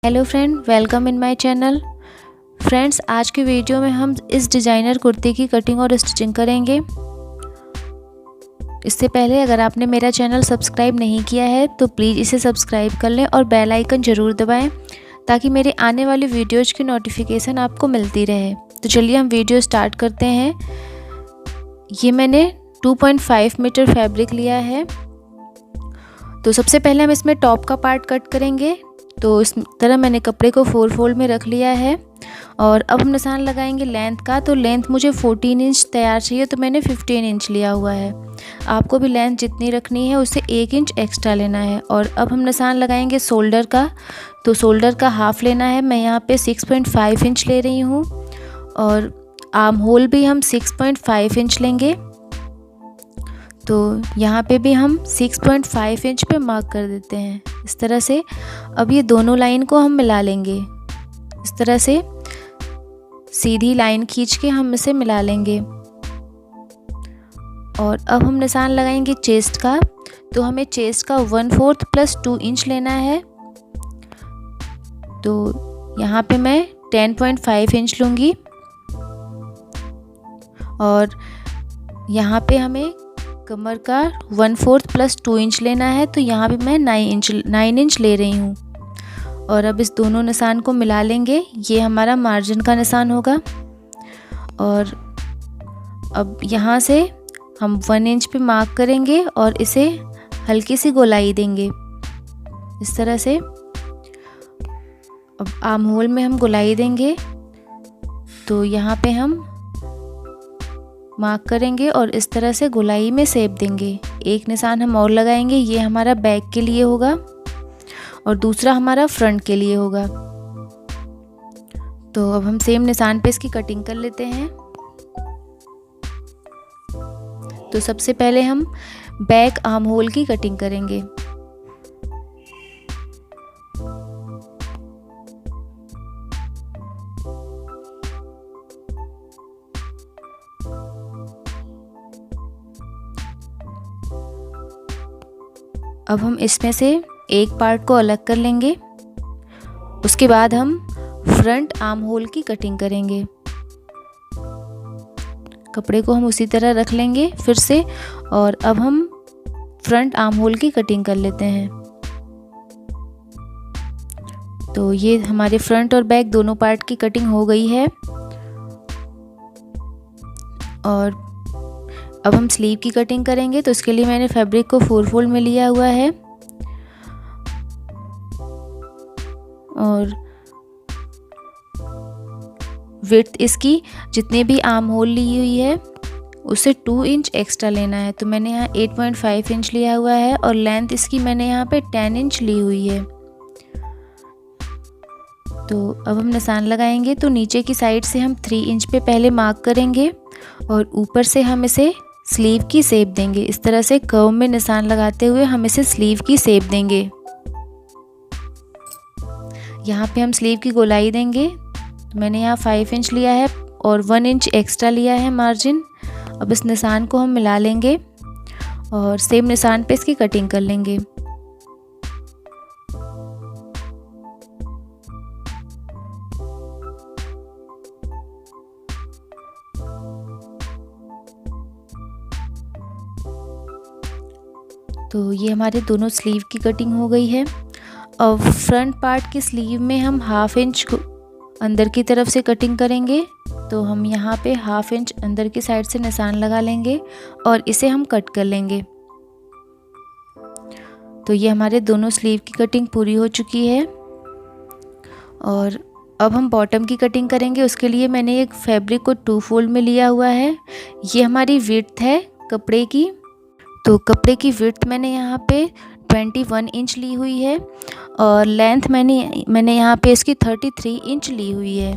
Hello friend, welcome in my channel. Friends, आज की video में हम इस डिज़ाइनर कुर्ती की कटिंग और स्टिचिंग करेंगे। इससे पहले अगर आपने मेरा चैनल सब्सक्राइब नहीं किया है तो प्लीज़ इसे सब्सक्राइब कर लें और बेल आइकन ज़रूर दबाएं ताकि मेरे आने वाली वीडियोज़ की नोटिफिकेशन आपको मिलती रहे। तो चलिए हम वीडियो स्टार्ट करते हैं। ये मैंने 2.5 मीटर फैब्रिक लिया है। तो सबसे पहले हम इसमें टॉप का पार्ट कट करेंगे। तो इस तरह मैंने कपड़े को 4 फोल्ड में रख लिया है और अब हम निशान लगाएंगे लेंथ का। तो लेंथ मुझे 14 इंच तैयार चाहिए, तो मैंने 15 इंच लिया हुआ है। आपको भी लेंथ जितनी रखनी है उससे 1 इंच एक्स्ट्रा लेना है। और अब हम निशान लगाएंगे शोल्डर का। तो शोल्डर का हाफ लेना है। मैं यहाँ पे 6.5 इंच ले रही हूँ और आर्म होल भी हम 6.5 इंच लेंगे। तो यहाँ पे भी हम 6.5 इंच पे मार्क कर देते हैं इस तरह से। अब ये दोनों लाइन को हम मिला लेंगे इस तरह से, सीधी लाइन खींच के हम इसे मिला लेंगे। और अब हम निशान लगाएंगे चेस्ट का। तो हमें चेस्ट का 1/4 + 2 इंच लेना है। तो यहाँ पे मैं 10.5 इंच लूँगी और यहाँ पे हमें कमर का 1/4 + 2 इंच लेना है। तो यहाँ भी मैं 9 इंच ले रही हूँ। और अब इस दोनों निशान को मिला लेंगे। ये हमारा मार्जिन का निशान होगा। और अब यहाँ से हम 1 इंच पे मार्क करेंगे और इसे हल्की सी गोलाई देंगे इस तरह से। अब आर्म होल में हम गोलाई देंगे। तो यहाँ पे हम मार्क करेंगे और इस तरह से गोलाई में शेप देंगे। एक निशान हम और लगाएंगे। ये हमारा बैक के लिए होगा और दूसरा हमारा फ्रंट के लिए होगा। तो अब हम सेम निशान पे इसकी कटिंग कर लेते हैं। तो सबसे पहले हम बैक आर्म होल की कटिंग करेंगे। अब हम इसमें से एक पार्ट को अलग कर लेंगे। उसके बाद हम फ्रंट आर्म होल की कटिंग करेंगे। कपड़े को हम उसी तरह रख लेंगे फिर से। और अब हम फ्रंट आर्म होल की कटिंग कर लेते हैं। तो ये हमारे फ्रंट और बैक दोनों पार्ट की कटिंग हो गई है। और अब हम स्लीव की कटिंग करेंगे। तो इसके लिए मैंने फैब्रिक को 4 फोल्ड में लिया हुआ है और विड्थ इसकी जितने भी आर्म होल ली हुई है उससे 2 इंच एक्स्ट्रा लेना है। तो मैंने यहाँ 8.5 इंच लिया हुआ है और लेंथ इसकी मैंने यहाँ पे 10 इंच ली हुई है। तो अब हम निशान लगाएंगे। तो नीचे की साइड से हम 3 इंच पे पहले मार्क करेंगे और ऊपर से हम इसे स्लीव की शेप देंगे। इस तरह से कर्व में निशान लगाते हुए हम इसे स्लीव की शेप देंगे। यहाँ पे हम स्लीव की गोलाई देंगे। तो मैंने यहाँ 5 इंच लिया है और 1 इंच एक्स्ट्रा लिया है मार्जिन। अब इस निशान को हम मिला लेंगे और सेम निशान पे इसकी कटिंग कर लेंगे। तो ये हमारे दोनों स्लीव की कटिंग हो गई है। अब फ्रंट पार्ट की स्लीव में हम 1/2 इंच अंदर की तरफ से कटिंग करेंगे। तो हम यहाँ पे 1/2 इंच अंदर की साइड से निशान लगा लेंगे और इसे हम कट कर लेंगे। तो ये हमारे दोनों स्लीव की कटिंग पूरी हो चुकी है। और अब हम बॉटम की कटिंग करेंगे। उसके लिए मैंने एक फैब्रिक को 2 फोल्ड में लिया हुआ है। ये हमारी विड्थ है कपड़े की। तो कपड़े की विड्थ मैंने यहाँ पे 21 इंच ली हुई है और लेंथ मैंने यहाँ पे इसकी 33 इंच ली हुई है।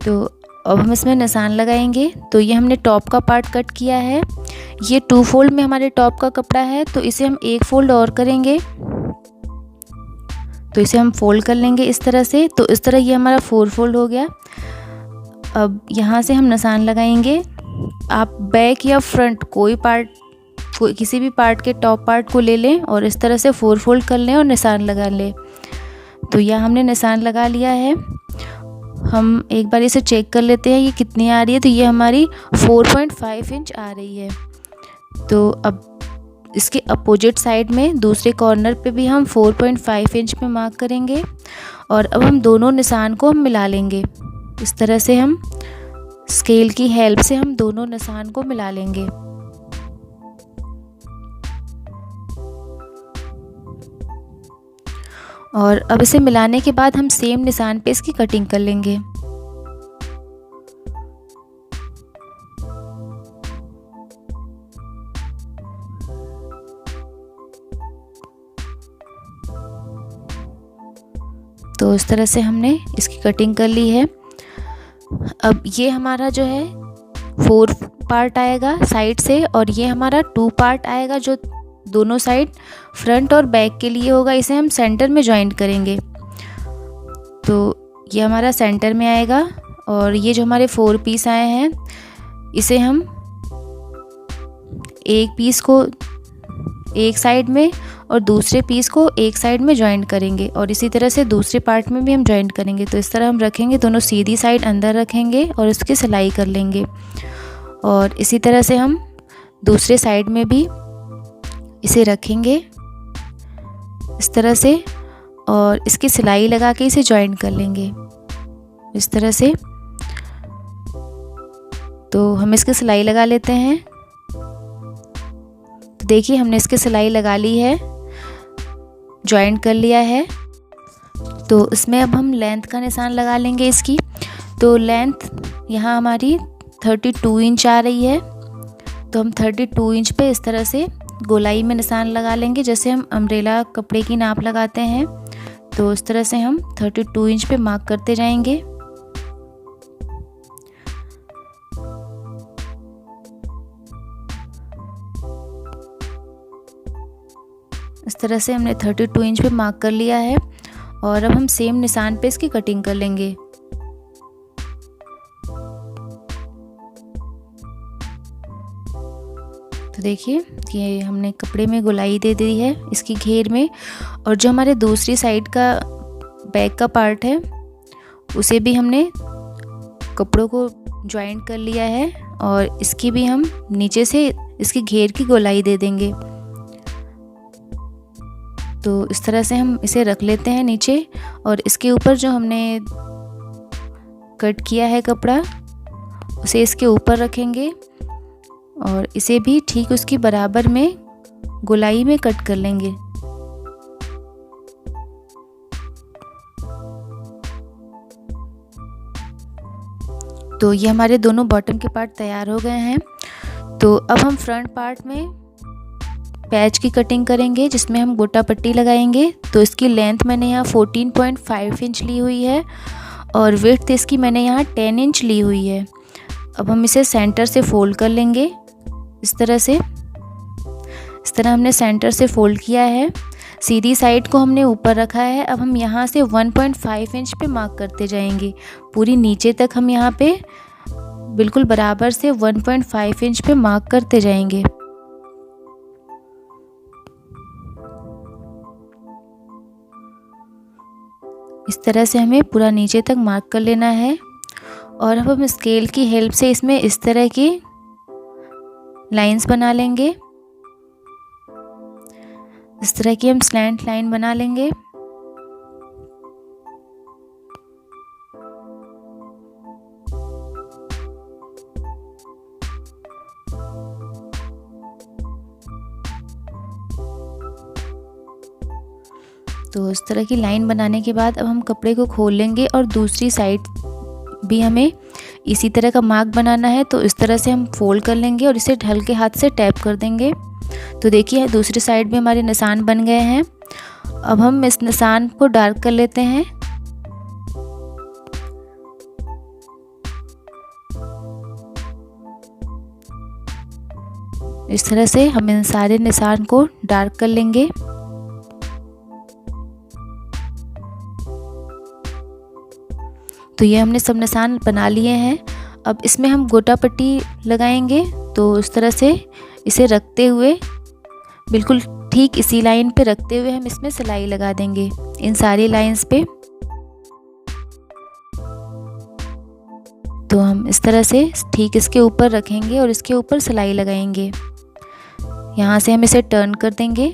तो अब हम इसमें निशान लगाएंगे। तो ये हमने टॉप का पार्ट कट किया है। ये 2 फोल्ड में हमारे टॉप का कपड़ा है। तो इसे हम 1 फोल्ड और करेंगे। तो इसे हम फोल्ड कर लेंगे इस तरह से। तो इस तरह ये हमारा 4 फोल्ड हो गया। अब यहाँ से हम निशान लगाएंगे। आप बैक या फ्रंट किसी भी पार्ट के टॉप पार्ट को ले लें और इस तरह से 4 फोल्ड कर लें और निशान लगा लें। तो यह हमने निशान लगा लिया है। हम एक बार इसे चेक कर लेते हैं ये कितनी आ रही है। तो ये हमारी 4.5 इंच आ रही है। तो अब इसके अपोजिट साइड में दूसरे कॉर्नर पे भी हम 4.5 इंच पे मार्क करेंगे और अब हम दोनों निशान को हम मिला लेंगे। इस तरह से हम स्केल की हेल्प से हम दोनों निशान को मिला लेंगे। और अब इसे मिलाने के बाद हम सेम निशान पे इसकी कटिंग कर लेंगे। तो इस तरह से हमने इसकी कटिंग कर ली है। अब ये हमारा जो है 4 पार्ट आएगा साइड से और ये हमारा 2 पार्ट आएगा जो दोनों साइड फ्रंट और बैक के लिए होगा। इसे हम सेंटर में जॉइंट करेंगे। तो ये हमारा सेंटर में आएगा और ये जो हमारे 4 पीस आए हैं इसे हम एक पीस को एक साइड में और दूसरे पीस को एक साइड में जॉइंट करेंगे और इसी तरह से दूसरे पार्ट में भी हम जॉइंट करेंगे। तो इस तरह हम रखेंगे, दोनों सीधी साइड अंदर रखेंगे और उसकी सिलाई कर लेंगे। और इसी तरह से हम दूसरे साइड में भी इसे रखेंगे इस तरह से और इसकी सिलाई लगा के इसे जॉइंट कर लेंगे इस तरह से। तो हम इसकी सिलाई लगा लेते हैं। तो देखिए हमने इसकी सिलाई लगा ली है, जॉइंट कर लिया है। तो इसमें अब हम लेंथ का निशान लगा लेंगे इसकी। तो लेंथ यहाँ हमारी 32 इंच आ रही है। तो हम 32 इंच पे इस तरह से गोलाई में निशान लगा लेंगे, जैसे हम अम्ब्रेला कपड़े की नाप लगाते हैं। तो इस तरह से हम 32 इंच पे मार्क करते जाएंगे। इस तरह से हमने 32 इंच पे मार्क कर लिया है और अब हम सेम निशान पे इसकी कटिंग कर लेंगे। तो देखिए ये हमने कपड़े में गोलाई दे दी है इसकी घेर में। और जो हमारे दूसरी साइड का बैक का पार्ट है उसे भी हमने कपड़ों को जॉइंट कर लिया है और इसकी भी हम नीचे से इसकी घेर की गोलाई दे देंगे। तो इस तरह से हम इसे रख लेते हैं नीचे और इसके ऊपर जो हमने कट किया है कपड़ा उसे इसके ऊपर रखेंगे और इसे भी ठीक उसकी बराबर में गोलाई में कट कर लेंगे। तो ये हमारे दोनों बॉटम के पार्ट तैयार हो गए हैं। तो अब हम फ्रंट पार्ट में पैच की कटिंग करेंगे जिसमें हम गोटा पट्टी लगाएंगे। तो इसकी लेंथ मैंने यहाँ 14.5 इंच ली हुई है और विड्थ इसकी मैंने यहाँ 10 इंच ली हुई है। अब हम इसे सेंटर से फोल्ड कर लेंगे इस तरह से। इस तरह हमने सेंटर से फोल्ड किया है, सीधी साइड को हमने ऊपर रखा है। अब हम यहाँ से 1.5 इंच पे मार्क करते जाएंगे पूरी नीचे तक। हम यहाँ पे बिल्कुल बराबर से 1.5 इंच पे मार्क करते जाएंगे। इस तरह से हमें पूरा नीचे तक मार्क कर लेना है। और अब हम स्केल की हेल्प से इसमें इस तरह की लाइंस बना लेंगे। इस तरह की हम स्लैंट लाइन बना लेंगे। तो इस तरह की लाइन बनाने के बाद अब हम कपड़े को खोल लेंगे और दूसरी साइड भी हमें इसी तरह का मार्क बनाना है। तो इस तरह से हम फोल्ड कर लेंगे और इसे हल्के हाथ से टैप कर देंगे। तो देखिए दूसरी साइड भी हमारे निशान बन गए हैं। अब हम इस निशान को डार्क कर लेते हैं। इस तरह से हम इन सारे निशान को डार्क कर लेंगे। तो ये हमने सब निशान बना लिए हैं। अब इसमें हम गोटा पट्टी लगाएंगे। तो इस तरह से इसे रखते हुए बिल्कुल ठीक इसी लाइन पे रखते हुए हम इसमें सिलाई लगा देंगे इन सारी लाइंस पे। तो हम इस तरह से ठीक इसके ऊपर रखेंगे और इसके ऊपर सिलाई लगाएंगे। यहाँ से हम इसे टर्न कर देंगे।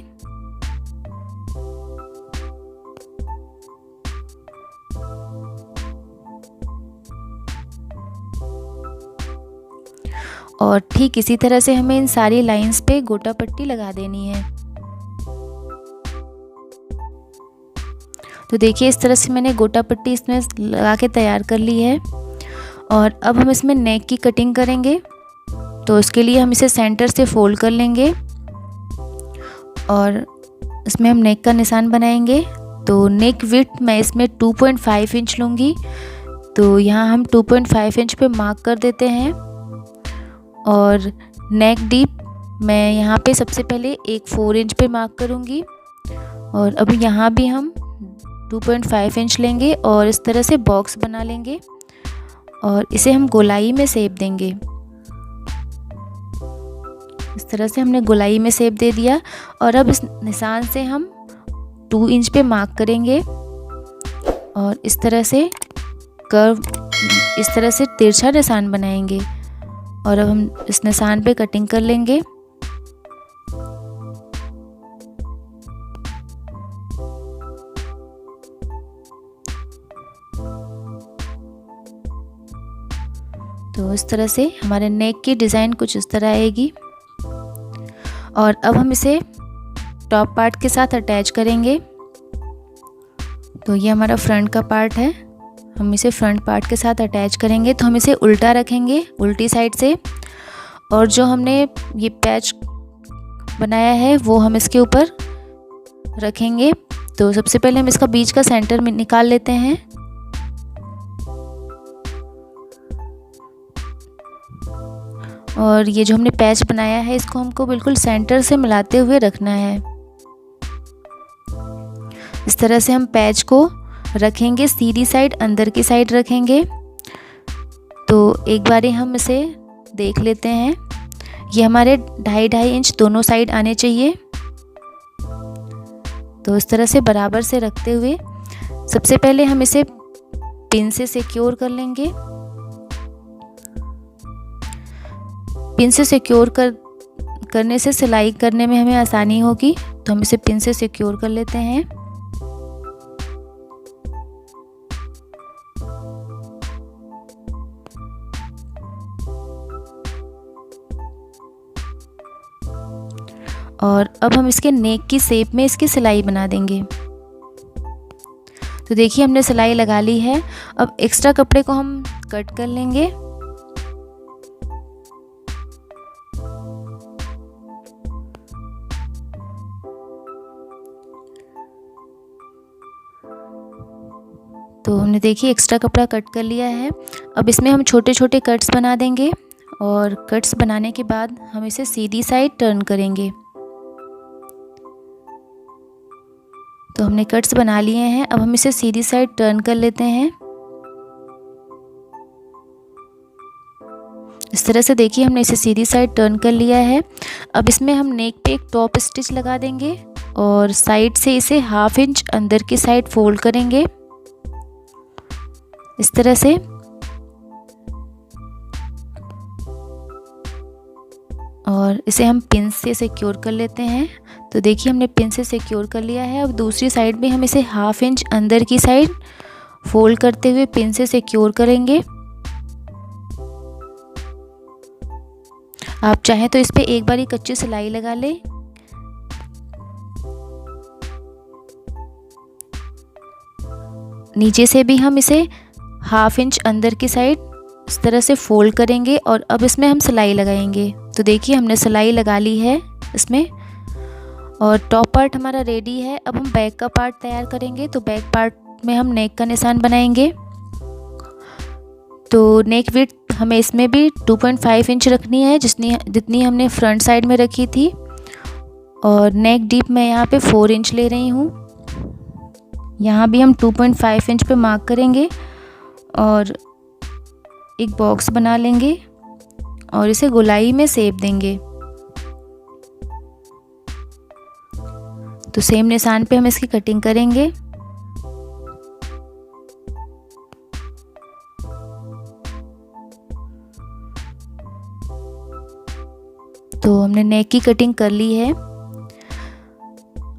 और ठीक इसी तरह से हमें इन सारी लाइंस पे गोटा पट्टी लगा देनी है। तो देखिए इस तरह से मैंने गोटा पट्टी इसमें लगा के तैयार कर ली है। और अब हम इसमें नेक की कटिंग करेंगे। तो इसके लिए हम इसे सेंटर से फोल्ड कर लेंगे और इसमें हम नेक का निशान बनाएंगे। तो नेक विड्थ मैं इसमें 2.5 इंच लूँगी। तो यहाँ हम 2.5 इंच पे मार्क कर देते हैं। और नेक डीप मैं यहाँ पे सबसे पहले एक 4 इंच पे मार्क करूँगी। और अब यहाँ भी हम 2.5 इंच लेंगे और इस तरह से बॉक्स बना लेंगे और इसे हम गोलाई में शेप देंगे। इस तरह से हमने गोलाई में शेप दे दिया। और अब इस निशान से हम 2 इंच पे मार्क करेंगे और इस तरह से कर्व, इस तरह से तिरछा निशान बनाएंगे। और अब हम इस निशान पे कटिंग कर लेंगे। तो इस तरह से हमारे नेक की डिज़ाइन कुछ इस तरह आएगी। और अब हम इसे टॉप पार्ट के साथ अटैच करेंगे। तो ये हमारा फ्रंट का पार्ट है, हम इसे फ्रंट पार्ट के साथ अटैच करेंगे। तो हम इसे उल्टा रखेंगे, उल्टी साइड से। और जो हमने ये पैच बनाया है वो हम इसके ऊपर रखेंगे। तो सबसे पहले हम इसका बीच का सेंटर में निकाल लेते हैं। और ये जो हमने पैच बनाया है इसको हमको बिल्कुल सेंटर से मिलाते हुए रखना है। इस तरह से हम पैच को रखेंगे, सीधी साइड अंदर की साइड रखेंगे। तो एक बारी हम इसे देख लेते हैं। ये हमारे 2.5 इंच दोनों साइड आने चाहिए। तो इस तरह से बराबर से रखते हुए सबसे पहले हम इसे पिन से सिक्योर कर लेंगे। पिन से सिक्योर करने से सिलाई करने में हमें आसानी होगी। तो हम इसे पिन से सिक्योर कर लेते हैं। और अब हम इसके नेक की शेप में इसकी सिलाई बना देंगे। तो देखिए हमने सिलाई लगा ली है। अब एक्स्ट्रा कपड़े को हम कट कर लेंगे। तो हमने देखिए एक्स्ट्रा कपड़ा कट कर लिया है। अब इसमें हम छोटे छोटे कट्स बना देंगे। और कट्स बनाने के बाद हम इसे सीधी साइड टर्न करेंगे। तो हमने कट्स बना लिए हैं। अब हम इसे सीधी साइड टर्न कर लेते हैं। इस तरह से देखिए हमने इसे सीधी साइड टर्न कर लिया है। अब इसमें हम नेक पे एक टॉप स्टिच लगा देंगे और साइड से इसे 1/2 इंच अंदर की साइड फोल्ड करेंगे इस तरह से। और इसे हम पिन से सिक्योर कर लेते हैं। तो देखिए हमने पिन से सिक्योर कर लिया है। अब दूसरी साइड में हम इसे 1/2 इंच अंदर की साइड फोल्ड करते हुए पिन से सिक्योर करेंगे। आप चाहें तो इस पे एक बारी कच्ची सिलाई लगा लें। नीचे से भी हम इसे 1/2 इंच अंदर की साइड इस तरह से फोल्ड करेंगे और अब इसमें हम सिलाई लगाएंगे। तो देखिए हमने सिलाई लगा ली है इसमें और टॉप पार्ट हमारा रेडी है। अब हम बैक का पार्ट तैयार करेंगे। तो बैक पार्ट में हम नेक का निशान बनाएंगे। तो नेक विड्थ हमें इसमें भी 2.5 इंच रखनी है जितनी हमने फ्रंट साइड में रखी थी। और नेक डीप मैं यहाँ पे 4 इंच ले रही हूँ। यहाँ भी हम 2.5 इंच पे मार्क करेंगे और एक बॉक्स बना लेंगे और इसे गोलाई में शेप देंगे। तो सेम निशान पे हम इसकी कटिंग करेंगे। तो हमने नेक की कटिंग कर ली है।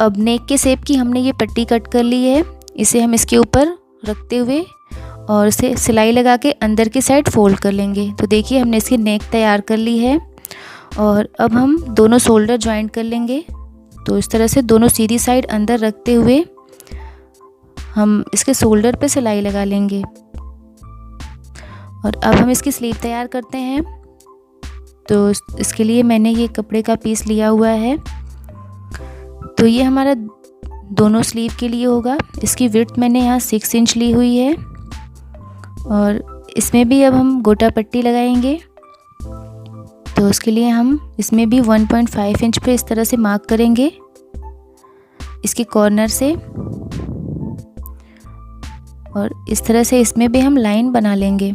अब नेक के शेप की हमने ये पट्टी कट कर ली है। इसे हम इसके ऊपर रखते हुए और इसे सिलाई लगा के अंदर की साइड फोल्ड कर लेंगे। तो देखिए हमने इसकी नेक तैयार कर ली है। और अब हम दोनों शोल्डर ज्वाइंट कर लेंगे। तो इस तरह से दोनों सीधी साइड अंदर रखते हुए हम इसके शोल्डर पे सिलाई लगा लेंगे। और अब हम इसकी स्लीव तैयार करते हैं। तो इसके लिए मैंने ये कपड़े का पीस लिया हुआ है। तो ये हमारा दोनों स्लीव के लिए होगा। इसकी विड्थ मैंने यहाँ 6 इंच ली हुई है। और इसमें भी अब हम गोटा पट्टी लगाएंगे। तो उसके लिए हम इसमें भी 1.5 इंच पे इस तरह से मार्क करेंगे इसके कॉर्नर से। और इस तरह से इसमें भी हम लाइन बना लेंगे।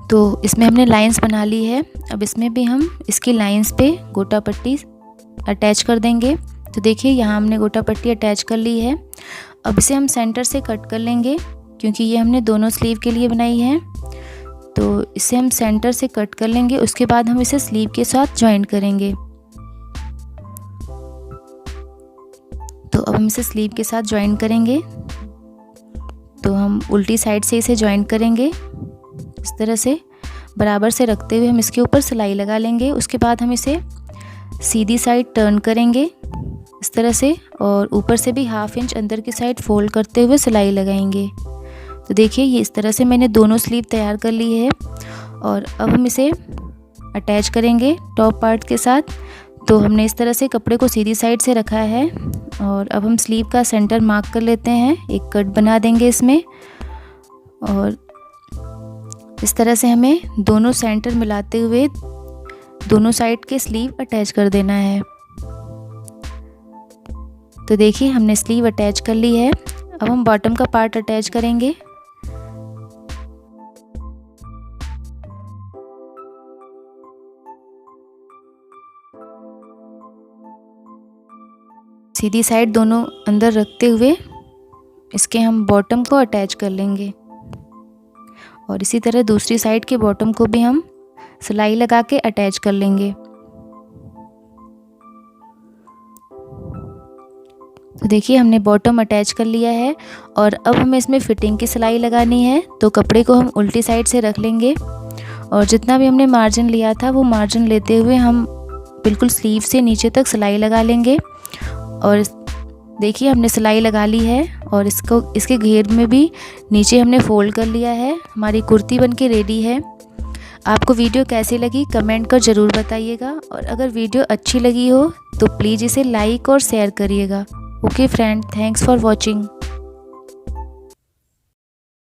तो इसमें हमने लाइंस बना ली है। अब इसमें भी हम इसकी लाइंस पे गोटा पट्टी अटैच कर देंगे। तो देखिए यहाँ हमने गोटा पट्टी अटैच कर ली है। अब इसे हम सेंटर से कट कर लेंगे क्योंकि ये हमने दोनों स्लीव के लिए बनाई है। तो इसे हम सेंटर से कट कर लेंगे। उसके बाद हम इसे स्लीव के साथ ज्वाइंट करेंगे। तो अब हम इसे स्लीव के साथ ज्वाइंट करेंगे। तो हम उल्टी साइड से इसे ज्वाइंट करेंगे। इस तरह से बराबर से रखते हुए हम इसके ऊपर सिलाई लगा लेंगे। उसके बाद हम इसे सीधी साइड टर्न करेंगे इस तरह से, और ऊपर से भी 1/2 इंच अंदर की साइड फोल्ड करते हुए सिलाई लगाएंगे। तो देखिए ये इस तरह से मैंने दोनों स्लीव तैयार कर ली है। और अब हम इसे अटैच करेंगे टॉप पार्ट के साथ। तो हमने इस तरह से कपड़े को सीधी साइड से रखा है। और अब हम स्लीव का सेंटर मार्क कर लेते हैं, एक कट बना देंगे इसमें। और इस तरह से हमें दोनों सेंटर मिलाते हुए दोनों साइड के स्लीव अटैच कर देना है। तो देखिए हमने स्लीव अटैच कर ली है। अब हम बॉटम का पार्ट अटैच करेंगे। सीधी साइड दोनों अंदर रखते हुए इसके हम बॉटम को अटैच कर लेंगे। और इसी तरह दूसरी साइड के बॉटम को भी हम सिलाई लगा के अटैच कर लेंगे। तो देखिए हमने बॉटम अटैच कर लिया है। और अब हमें इसमें फिटिंग की सिलाई लगानी है। तो कपड़े को हम उल्टी साइड से रख लेंगे और जितना भी हमने मार्जिन लिया था वो मार्जिन लेते हुए हम बिल्कुल स्लीव से नीचे तक सिलाई लगा लेंगे। और देखिए हमने सिलाई लगा ली है और इसके घेर में भी नीचे हमने फोल्ड कर लिया है। हमारी कुर्ती बनके रेडी है। आपको वीडियो कैसी लगी कमेंट कर ज़रूर बताइएगा। और अगर वीडियो अच्छी लगी हो तो प्लीज़ इसे लाइक और शेयर करिएगा। Okay friend, thanks for watching.